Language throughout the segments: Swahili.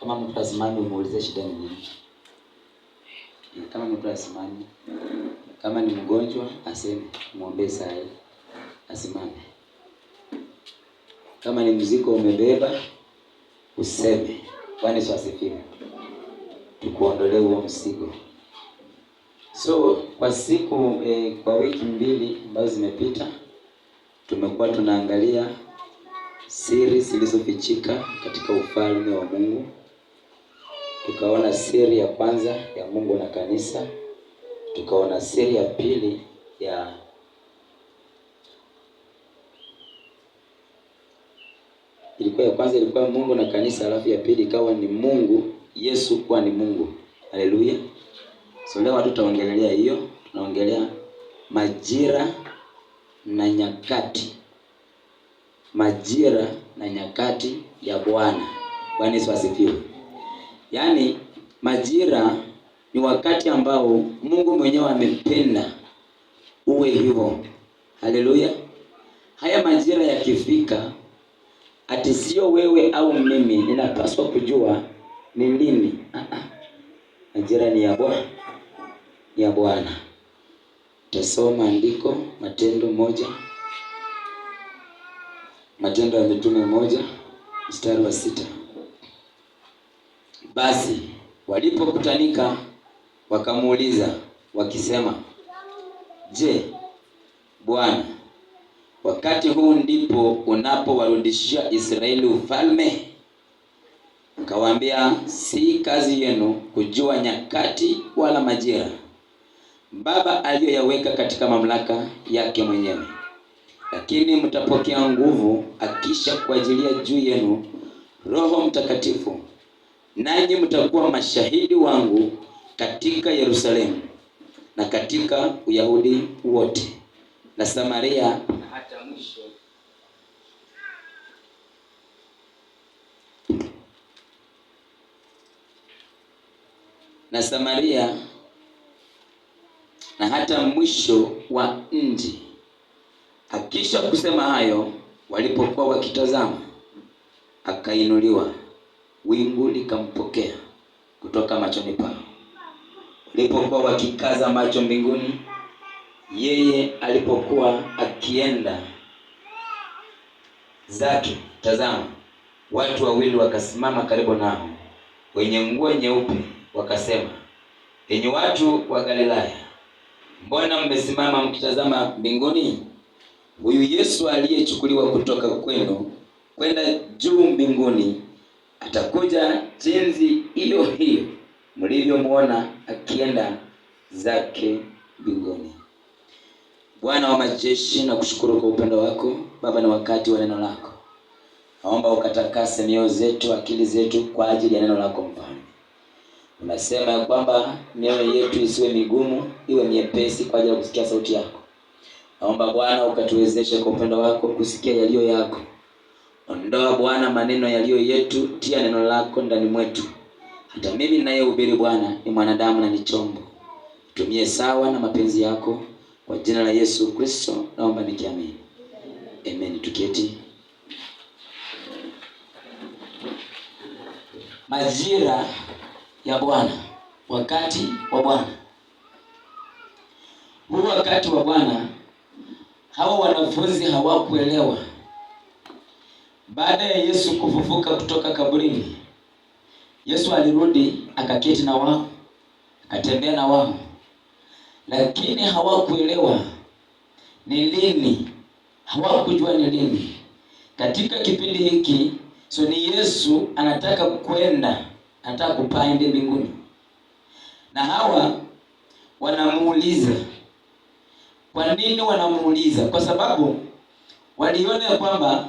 Kama mtu asimame umuulize shida ni nini. Kama mtu asimame, kama ni mgonjwa aseme, muombe saa hii asimame. Kama ni mzigo umebeba useme, Bwana Yesu asifiwe. Tukuondolee huo mzigo. So kwa siku kwa wiki mbili ambazo zimepita tumekuwa tunaangalia siri zilizofichika katika ufalme wa Mungu. Tukaona siri ya kwanza ya Mungu na kanisa. Tukaona siri ya pili ya kwanza ilikuwa Mungu na kanisa, alafu ya pili ikawa ni Mungu, Yesu kuwa ni Mungu. Haleluya. So leo tutaongelea hiyo, tunaongelea majira na nyakati. Majira na nyakati ya Bwana. Bwana Yesu asifiwe. Yaani majira ni wakati ambao Mungu mwenyewe amependa uwe hivyo. Haleluya. Haya majira yakifika, ati sio wewe au mimi ninapaswa kujua ni lini. Majira ni ya Bwana. Ya Bwana. Tasoma andiko Matendo ya Mitume 1:6. Basi walipokutanika wakamuuliza wakisema, je, Bwana, wakati huu ndipo unapowarudishia Israeli ufalme? Akawaambia, si kazi yenu kujua nyakati wala majira Baba aliyoyaweka katika mamlaka yake mwenyewe. Lakini mtapokea nguvu akisha kuajilia juu yenu Roho Mtakatifu, nanyi mtakuwa mashahidi wangu katika Yerusalemu na katika Uyahudi wote na Samaria na hata mwisho na hata mwisho wa nchi. Akisha kusema hayo, walipokuwa wakitazama, akainuliwa, wingu likampokea kutoka machoni pao. Walipokuwa wakikaza macho mbinguni, yeye alipokuwa akienda zake, tazama, watu wawili wakasimama karibu nao, wenye nguo nyeupe, wakasema, enyi watu wa Galilaya, mbona mmesimama mkitazama mbinguni? Huyu Yesu aliyechukuliwa kutoka kwenu kwenda juu mbinguni atakuja jinsi hiyo hiyo mlivyomuona akienda zake mbinguni. Bwana wa majeshi, na kushukuru kwa upendo wako Baba, na wakati wa neno lako. Naomba ukatakase mioyo zetu, akili zetu kwa ajili ya neno lako Mfalme. Unasema ya kwamba mioyo yetu isiwe migumu, iwe nyepesi kwa ajili ya kusikia sauti yako. Naomba Bwana ukatuwezeshe kwa upendo wako kusikia yaliyo yako. Ondoa Bwana maneno yaliyo yetu, tia neno lako ndani mwetu. Hata mimi ninayehubiri Bwana ni mwanadamu na ni chombo. Tumie sawa na mapenzi yako, kwa jina la Yesu Kristo naomba nikiamini. Amen. Tuketi. Majira ya Bwana, wakati wa Bwana. Huu wakati wa Bwana, hawa wanafunzi hawakuelewa. Baada ya Yesu kufufuka kutoka kaburini, Yesu alirudi akaketi na wao, akatembea na wao, lakini hawakuelewa ni lini. Hawakujua ni lini. Katika kipindi hiki, ni Yesu anataka kwenda, anataka kupaa ende mbinguni. Na hawa wanamuuliza. Kwa nini wanamuuliza? Kwa sababu waliona kwamba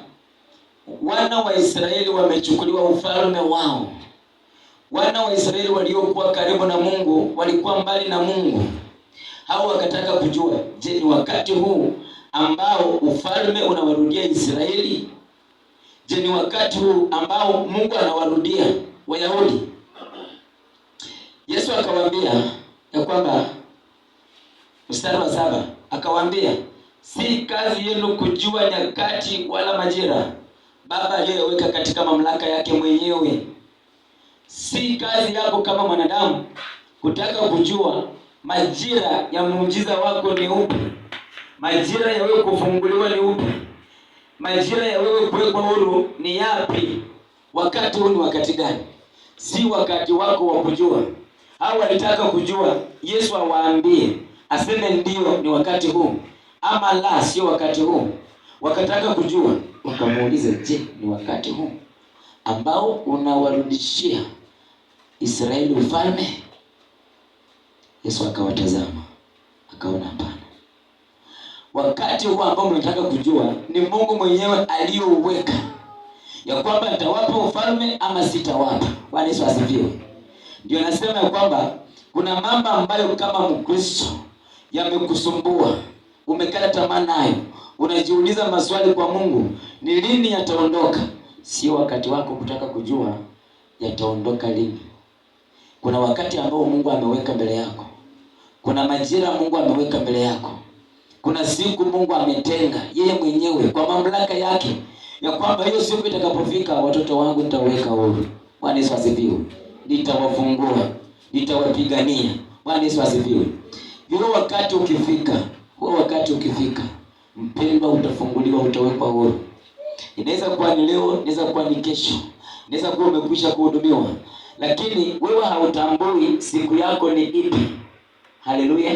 wana wa Israeli wamechukuliwa ufalme wao. Wana wa Israeli waliokuwa karibu na Mungu walikuwa mbali na Mungu. Hao wakataka kujua, je, ni wakati huu ambao ufalme unawarudia Israeli? Je, ni wakati huu ambao Mungu anawarudia Wayahudi? Yesu akawaambia ya kwamba Mstari wa 7 akawaambia, si kazi yenu kujua nyakati wala majira Baba aliyoweka katika mamlaka yake mwenyewe. Si kazi yako kama mwanadamu kutaka kujua majira ya muujiza wako ni upi, majira ya wewe kufunguliwa ni upi, majira ya wewe kuwekwa huru ni yapi, wakati huu ni wakati gani. Si wakati wako wa kujua. Hao walitaka kujua, Yesu awaambie, aseme ndio ni wakati huu ama la sio wakati huu. Wakataka kujua, wakamuuliza, je, ni wakati huu ambao unawarudishia Israeli ufalme? Yesu akawatazama, akaona hapana. Wakati huu ambao mnataka kujua ni Mungu mwenyewe aliyouweka, ya kwamba nitawapa ufalme ama sitawapa. Bwana Yesu asifiwe. Ndio nasema ya kwamba kuna mambo ambayo kama Mkristo yamekusumbua, umekata tamaa nayo, unajiuliza maswali kwa Mungu, ni lini yataondoka? Sio wakati wako kutaka kujua yataondoka lini. Kuna wakati ambao Mungu ameweka mbele yako. Kuna majira Mungu ameweka mbele yako. Kuna siku Mungu ametenga yeye mwenyewe kwa mamlaka yake, ya kwamba hiyo siku itakapofika, watoto wangu nitaweka huru. Bwana Yesu asifiwe. Nitawafungua, nitawapigania. Bwana Yesu asifiwe. Huo wakati ukifika, mpendwa, utafunguliwa, utawekwa huru. Inaweza kuwa ni leo, inaweza kuwa ni kesho, inaweza kuwa umekwisha kuhudumiwa, lakini wewe hautambui siku yako ni ipi. Haleluya.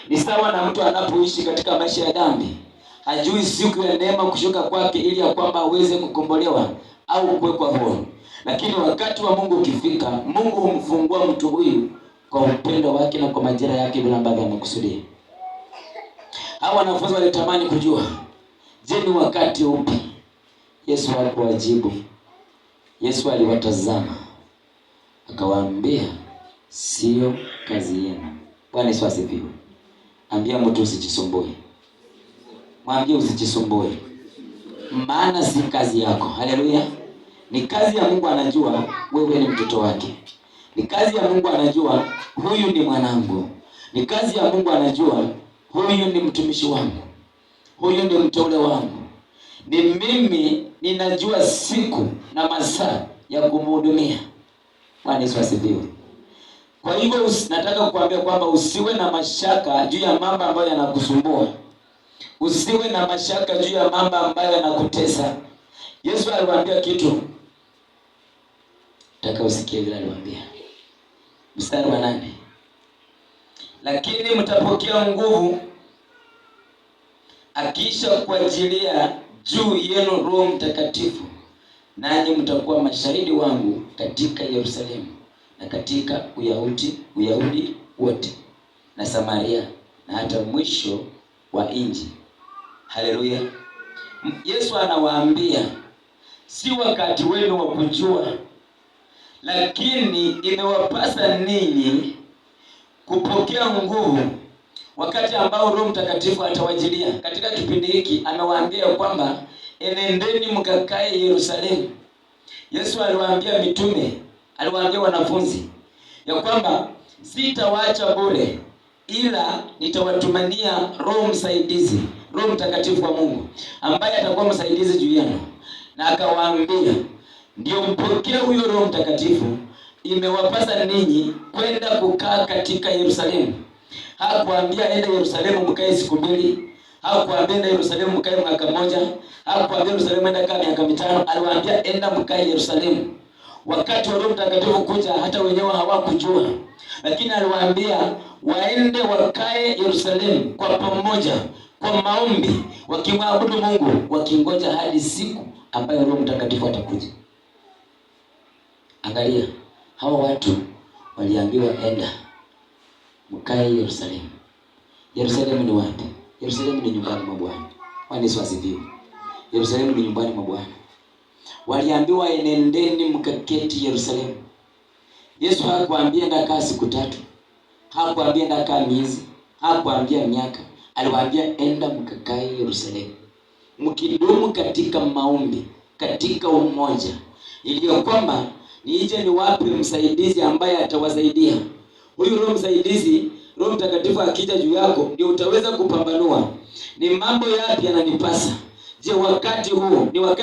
Ni sawa na mtu anapoishi katika maisha ya dhambi, hajui siku ya neema kushuka kwake ili ya kwamba aweze kukombolewa au kuwekwa huru. Lakini wakati wa Mungu ukifika, Mungu humfungua mtu huyu kwa upendo wake na kwa majira yake bila ambavyo amekusudia. Hao wanafunzi walitamani kujua, je, ni wakati upi? Yesu hakuwajibu. Yesu aliwatazama akawaambia, sio kazi yenu. Bwana Yesu asifiwe. Ambia mtu usijisumbue. Mwambie usijisumbue, maana si kazi yako. Haleluya. Ni kazi ya Mungu, anajua wewe ni mtoto wake. Ni kazi ya Mungu, anajua huyu ni mwanangu. Ni kazi ya Mungu, anajua huyu ni mtumishi wangu, huyu ni mteule wangu. Ni mimi ninajua siku na masaa ya kumhudumia. Bwana Yesu asifiwe. Kwa hivyo nataka kukuambia kwamba usiwe na mashaka juu ya mambo ambayo yanakusumbua. Usiwe na mashaka juu ya mambo ambayo yanakutesa. Yesu aliwaambia kitu, nataka usikie vile aliwaambia. Mstari wa 8. Lakini mtapokea nguvu akiisha kuajilia juu yenu Roho Mtakatifu, nanyi mtakuwa mashahidi wangu katika Yerusalemu na katika Uyahudi wote na Samaria na hata mwisho wa nchi. Haleluya. Yesu anawaambia, si wakati wenu wa kujua, lakini imewapasa ninyi kupokea nguvu wakati ambao Roho Mtakatifu atawajilia. Katika kipindi hiki amewaambia kwamba enendeni mkakae Yerusalemu. Yesu aliwaambia mitume, aliwaambia wanafunzi ya kwamba sitawaacha bure, ila nitawatumania Roho msaidizi, Roho Mtakatifu wa Mungu, ambaye atakuwa msaidizi juu yenu. Na akawaambia, ndio mpokee huyo Roho Mtakatifu, imewapasa ninyi kwenda kukaa katika Yerusalemu. Hakuambia enda Yerusalemu mkae siku 2, hakuambia enda Yerusalemu mkae mwaka 1, hakuambia Yerusalemu enda kama miaka 5. Aliwaambia enda mkae Yerusalemu. Wakati wa Roho Mtakatifu kuja, hata wenyewe hawakujua, lakini aliwaambia waende wakae Yerusalemu kwa pamoja, kwa maombi, wakimwabudu Mungu, wakingoja hadi siku ambayo Roho Mtakatifu atakuja. Angalia, hawa watu waliambiwa enda mkae Yerusalemu. Yerusalemu ni wapi? Yerusalemu ni nyumbani mwa Bwana. Bwana Yesu asifiwe. Yerusalemu ni nyumbani mwa Bwana. Waliambiwa enendeni mkaketi Yerusalemu. Yesu hakuambia ndakaa siku 3, hakuambia ndakaa miezi, hakuambia miaka. Aliwaambia enda mkakae Yerusalemu, mkidumu katika maombi, katika umoja, ili kwamba nije ni wapi msaidizi ambaye atawasaidia. Huyu Roho msaidizi Roho Mtakatifu akija juu yako ndio utaweza kupambanua ni mambo yapi yananipasa. Je, wakati huu ni wakati